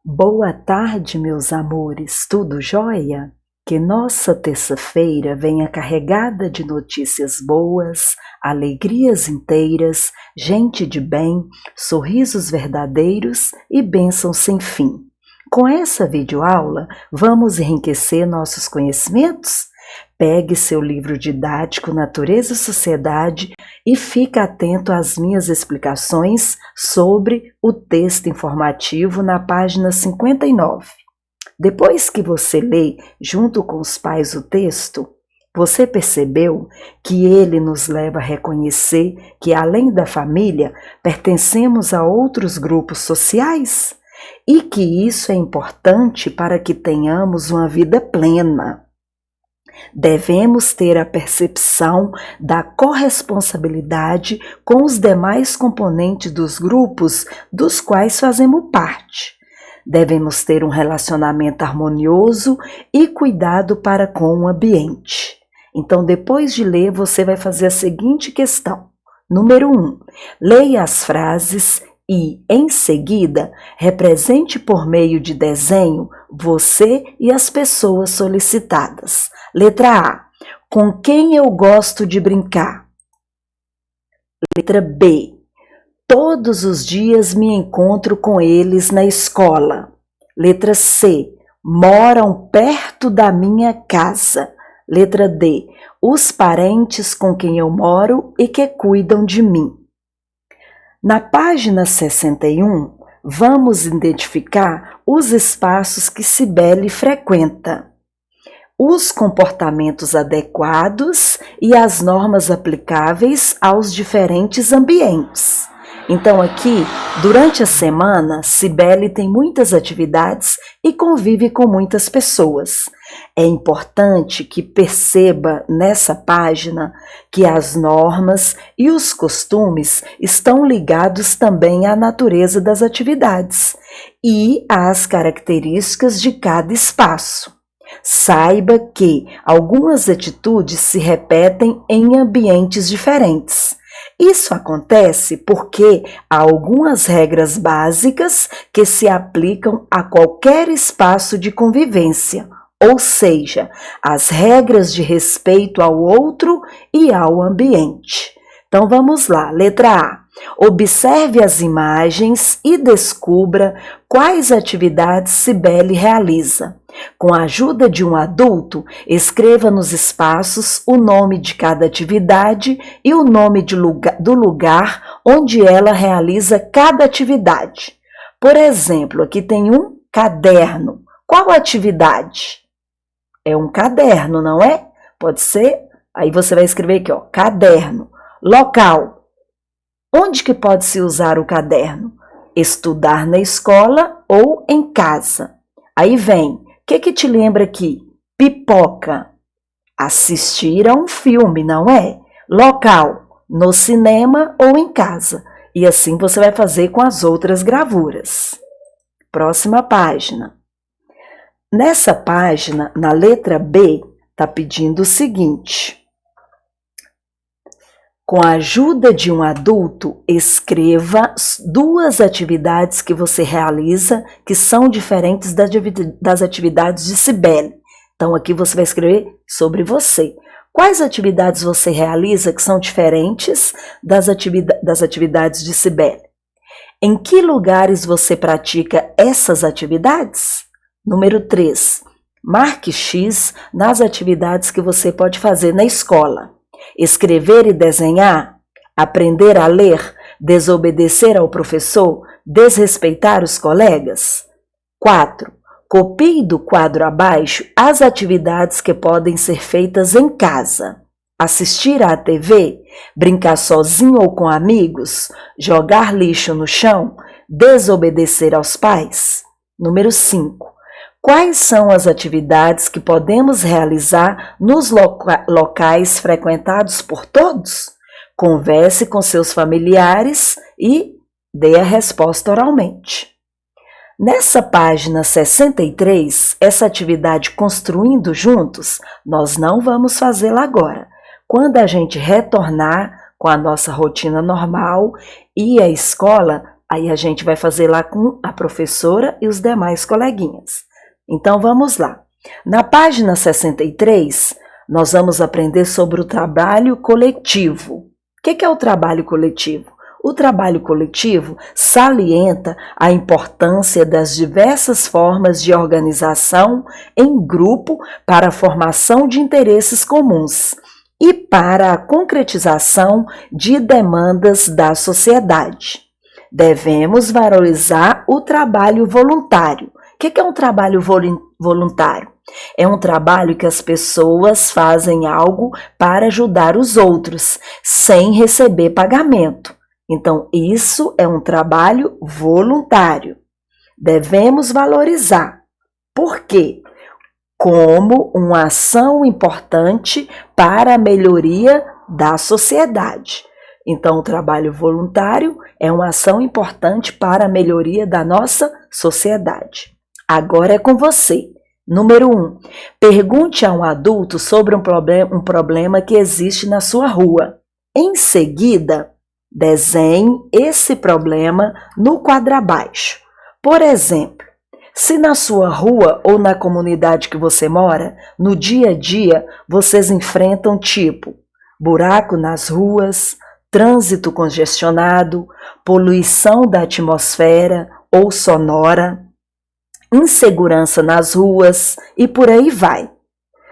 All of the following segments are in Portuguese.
Boa tarde, meus amores, tudo jóia? Que nossa terça-feira venha carregada de notícias boas, alegrias inteiras, gente de bem, sorrisos verdadeiros e bênçãos sem fim. Com essa videoaula, vamos enriquecer nossos conhecimentos? Pegue seu livro didático Natureza e Sociedade e fique atento às minhas explicações sobre o texto informativo na página 59. Depois que você lê junto com os pais o texto, você percebeu que ele nos leva a reconhecer que, além da família, pertencemos a outros grupos sociais? E que isso é importante para que tenhamos uma vida plena. Devemos ter a percepção da corresponsabilidade com os demais componentes dos grupos dos quais fazemos parte. Devemos ter um relacionamento harmonioso e cuidado para com o ambiente. Então, depois de ler, você vai fazer a seguinte questão. Número 1. Leia as frases e, em seguida, represente por meio de desenho você e as pessoas solicitadas. Letra A. Com quem eu gosto de brincar? Letra B. Todos os dias me encontro com eles na escola. Letra C. Moram perto da minha casa. Letra D. Os parentes com quem eu moro e que cuidam de mim. Na página 61, vamos identificar os espaços que Cibele frequenta, os comportamentos adequados e as normas aplicáveis aos diferentes ambientes. Então aqui, durante a semana, Cibele tem muitas atividades e convive com muitas pessoas. É importante que perceba nessa página que as normas e os costumes estão ligados também à natureza das atividades e às características de cada espaço. Saiba que algumas atitudes se repetem em ambientes diferentes. Isso acontece porque há algumas regras básicas que se aplicam a qualquer espaço de convivência, ou seja, as regras de respeito ao outro e ao ambiente. Então vamos lá, letra A. Observe as imagens e descubra quais atividades Cibele realiza. Com a ajuda de um adulto, escreva nos espaços o nome de cada atividade e o nome do lugar onde ela realiza cada atividade. Por exemplo, aqui tem um caderno. Qual atividade? É um caderno, não é? Pode ser? Aí você vai escrever aqui, ó, caderno. Local. Onde que pode se usar o caderno? Estudar na escola ou em casa. Aí vem, o que te lembra aqui? Pipoca. Assistir a um filme, não é? Local, no cinema ou em casa. E assim você vai fazer com as outras gravuras. Próxima página. Nessa página, na letra B, está pedindo o seguinte. Com a ajuda de um adulto, escreva 2 atividades que você realiza que são diferentes das atividades de Cibele. Então, aqui você vai escrever sobre você. Quais atividades você realiza que são diferentes das atividades de Cibele? Em que lugares você pratica essas atividades? Número 3. Marque X nas atividades que você pode fazer na escola. Escrever e desenhar, aprender a ler, desobedecer ao professor, desrespeitar os colegas. 4. Copie do quadro abaixo as atividades que podem ser feitas em casa. Assistir à TV, brincar sozinho ou com amigos, jogar lixo no chão, desobedecer aos pais. Número 5. Quais são as atividades que podemos realizar nos locais frequentados por todos? Converse com seus familiares e dê a resposta oralmente. Nessa página 63, essa atividade Construindo Juntos, nós não vamos fazê-la agora. Quando a gente retornar com a nossa rotina normal e a escola, Aí a gente vai fazer lá com a professora e os demais coleguinhas. Então vamos lá. Na página 63, nós vamos aprender sobre o trabalho coletivo. O que é o trabalho coletivo? O trabalho coletivo salienta a importância das diversas formas de organização em grupo para a formação de interesses comuns e para a concretização de demandas da sociedade. Devemos valorizar o trabalho voluntário. O que é um trabalho voluntário? É um trabalho que as pessoas fazem algo para ajudar os outros, sem receber pagamento. Então, isso é um trabalho voluntário. Devemos valorizar. Por quê? Como uma ação importante para a melhoria da sociedade. Então, o trabalho voluntário é uma ação importante para a melhoria da nossa sociedade. Agora é com você. Número 1. Pergunte a um adulto sobre um problema que existe na sua rua. Em seguida, desenhe esse problema no quadro abaixo. Por exemplo, se na sua rua ou na comunidade que você mora, no dia a dia, vocês enfrentam tipo buraco nas ruas, trânsito congestionado, poluição da atmosfera ou sonora, insegurança nas ruas e por aí vai.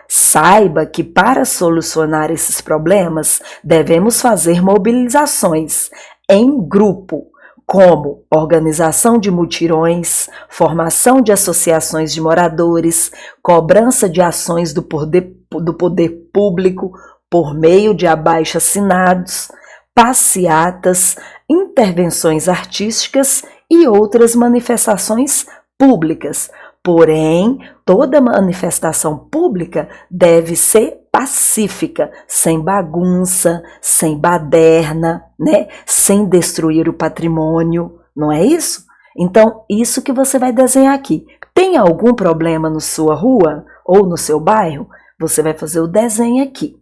Saiba que para solucionar esses problemas, devemos fazer mobilizações em grupo, como organização de mutirões, formação de associações de moradores, cobrança de ações do poder público por meio de abaixo-assinados, passeatas, intervenções artísticas e outras manifestações públicas. Porém, toda manifestação pública deve ser pacífica, sem bagunça, sem baderna, né? Sem destruir o patrimônio, não é isso? Então, isso que você vai desenhar aqui. Tem algum problema na sua rua ou no seu bairro? Você vai fazer o desenho aqui.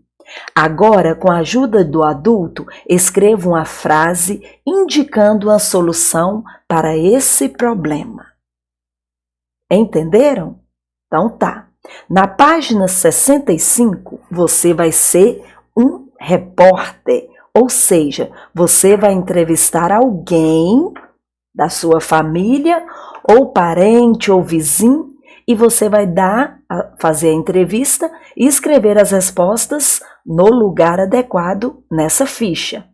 Agora, com a ajuda do adulto, escreva uma frase indicando a solução para esse problema. Entenderam? Então tá. Na página 65, você vai ser um repórter, ou seja, você vai entrevistar alguém da sua família, ou parente, ou vizinho, e você vai fazer a entrevista e escrever as respostas no lugar adequado nessa ficha.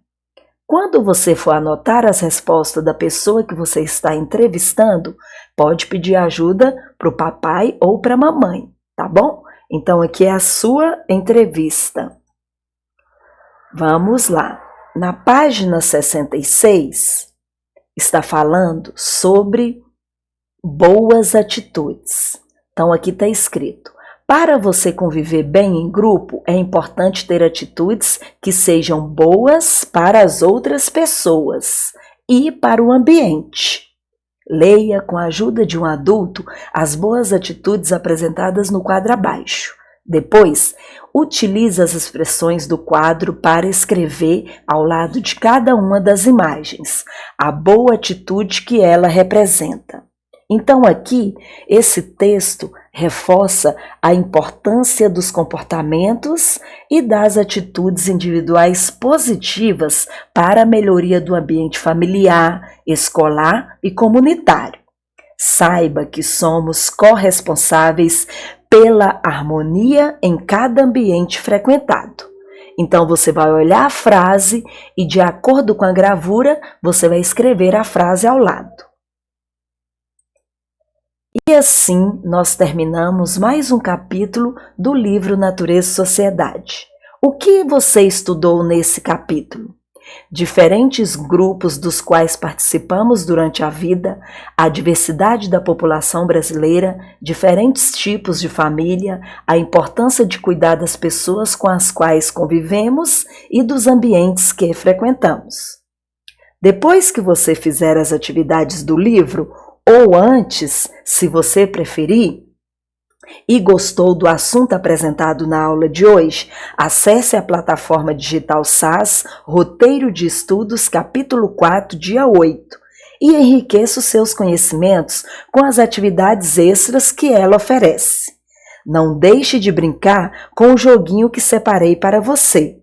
Quando você for anotar as respostas da pessoa que você está entrevistando, pode pedir ajuda para o papai ou para a mamãe, tá bom? Então, aqui é a sua entrevista. Vamos lá. Na página 66, está falando sobre boas atitudes. Então, aqui está escrito: para você conviver bem em grupo, é importante ter atitudes que sejam boas para as outras pessoas e para o ambiente. Leia com a ajuda de um adulto as boas atitudes apresentadas no quadro abaixo. Depois, utilize as expressões do quadro para escrever ao lado de cada uma das imagens a boa atitude que ela representa. Então, aqui, esse texto reforça a importância dos comportamentos e das atitudes individuais positivas para a melhoria do ambiente familiar, escolar e comunitário. Saiba que somos corresponsáveis pela harmonia em cada ambiente frequentado. Então, você vai olhar a frase e, de acordo com a gravura, você vai escrever a frase ao lado. E assim nós terminamos mais um capítulo do livro Natureza e Sociedade. O que você estudou nesse capítulo? Diferentes grupos dos quais participamos durante a vida, a diversidade da população brasileira, diferentes tipos de família, a importância de cuidar das pessoas com as quais convivemos e dos ambientes que frequentamos. Depois que você fizer as atividades do livro, ou antes, se você preferir, e gostou do assunto apresentado na aula de hoje, acesse a plataforma digital SAS Roteiro de Estudos, capítulo 4, dia 8, e enriqueça os seus conhecimentos com as atividades extras que ela oferece. Não deixe de brincar com o joguinho que separei para você.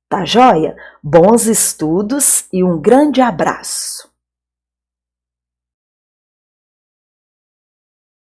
Tá joia? Bons estudos e um grande abraço!